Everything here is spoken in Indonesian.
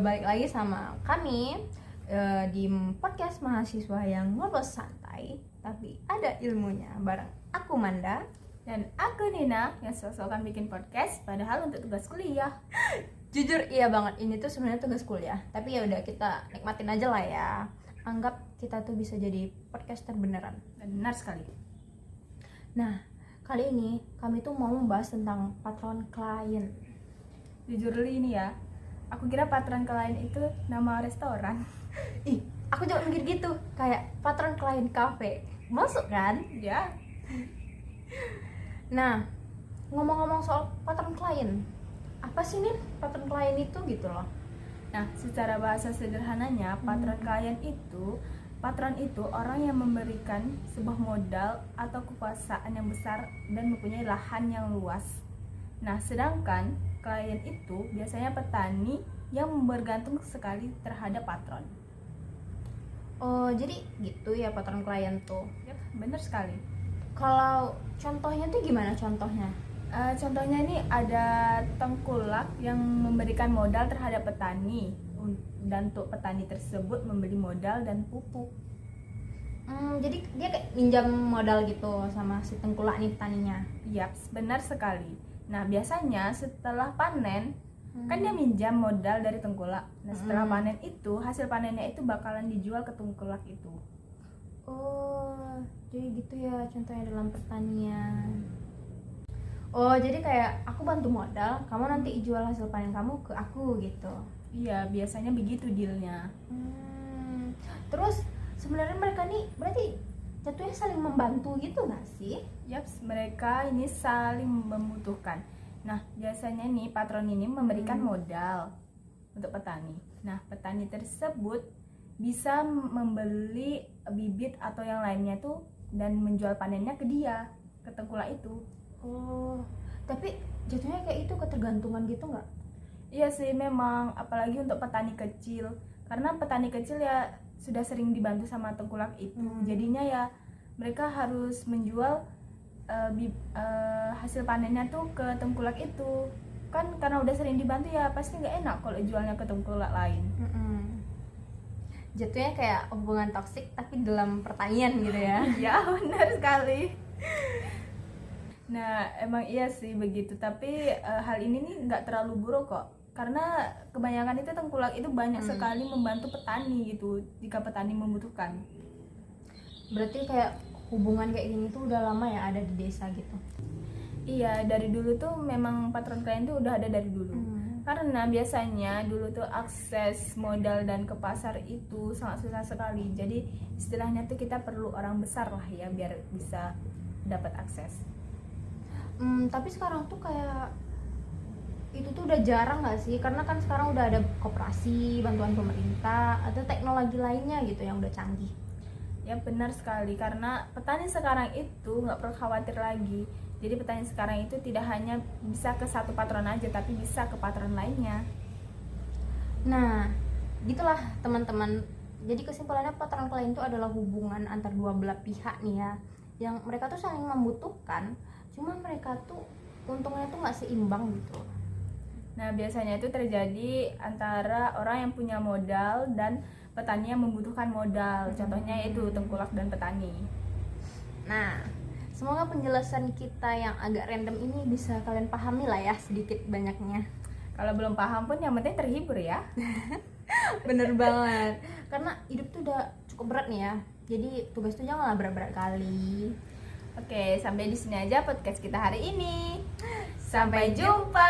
balik lagi sama kami di podcast mahasiswa yang ngobrol santai tapi ada ilmunya bareng aku Manda dan aku Nina yang sok-sokan bikin podcast padahal untuk tugas kuliah. Jujur iya banget, ini tuh sebenarnya tugas kuliah, tapi ya udah kita nikmatin aja lah ya. Anggap kita tuh bisa jadi podcaster beneran. Benar sekali. Nah, kali ini kami tuh mau membahas tentang patron klien. Jujur dulu ini ya, aku kira patron klien itu nama restoran. Ih, aku juga mikir gitu, kayak patron klien cafe. Masuk kan? Ya. Nah, ngomong-ngomong soal patron klien, apa sih nih patron klien itu gitu loh? Nah, secara bahasa sederhananya, patron itu orang yang memberikan sebuah modal atau kekuasaan yang besar dan mempunyai lahan yang luas. Nah, sedangkan klien itu biasanya petani yang bergantung sekali terhadap patron. Oh, jadi gitu ya patron klien tuh. Ya, benar sekali. Kalau contohnya tuh gimana contohnya? Contohnya ini ada tengkulak yang memberikan modal terhadap petani dan untuk petani tersebut membeli modal dan pupuk. Jadi dia kayak minjam modal gitu sama si tengkulak nih petaninya. Yaps, benar sekali. Nah, biasanya setelah panen kan dia minjam modal dari tengkulak. Nah, setelah panen itu hasil panennya itu bakalan dijual ke tengkulak itu. Oh, jadi gitu ya contohnya dalam pertanian. Oh, jadi kayak aku bantu modal, kamu nanti jual hasil panen kamu ke aku gitu. Iya, biasanya begitu dealnya. Terus sebenarnya mereka nih berarti jatuhnya saling membantu gitu nggak sih? Yaps, mereka ini saling membutuhkan. Nah, biasanya nih patron ini memberikan modal untuk petani. Nah, petani tersebut bisa membeli bibit atau yang lainnya tuh dan menjual panennya ke dia, ke tengkulak itu. Oh, tapi jatuhnya kayak itu ketergantungan gitu nggak? Iya sih, memang apalagi untuk petani kecil, karena petani kecil ya sudah sering dibantu sama tengkulak itu. Jadinya ya mereka harus menjual hasil panennya tuh ke tengkulak itu. Kan karena udah sering dibantu ya pasti nggak enak kalau jualnya ke tengkulak lain. Jatuhnya kayak hubungan toksik tapi dalam pertanian gitu ya. Ya, benar sekali. Nah, emang iya sih begitu, tapi hal ini nih nggak terlalu buruk kok, karena kebanyakan itu tengkulak itu banyak sekali membantu petani gitu jika petani membutuhkan. Berarti kayak hubungan kayak gini tuh udah lama ya ada di desa gitu. Iya, dari dulu tuh memang patron klien tuh udah ada dari dulu. Karena biasanya dulu tuh akses modal dan ke pasar itu sangat susah sekali. Jadi istilahnya tuh kita perlu orang besar lah ya biar bisa dapat akses. Tapi sekarang tuh kayak itu tuh udah jarang nggak sih? Karena kan sekarang udah ada koperasi, bantuan pemerintah, atau teknologi lainnya gitu yang udah canggih. Ya, benar sekali, karena petani sekarang itu nggak perlu khawatir lagi. Jadi petani sekarang itu tidak hanya bisa ke satu patron aja, tapi bisa ke patron lainnya. Nah, gitulah teman-teman. Jadi kesimpulannya patron klien itu adalah hubungan antar dua belah pihak nih ya, yang mereka tuh saling membutuhkan. Cuma mereka tuh untungnya tuh nggak seimbang gitu. Nah, biasanya itu terjadi antara orang yang punya modal dan petani yang membutuhkan modal. Contohnya itu tengkulak dan petani. Nah, semoga penjelasan kita yang agak random ini bisa kalian pahami lah ya sedikit banyaknya. Kalau belum paham pun yang penting terhibur ya. Bener banget. Karena hidup tuh udah cukup berat nih ya. Jadi tugas tuh janganlah berat-berat kali. Oke, sampai di sini aja podcast kita hari ini. Sampai jumpa.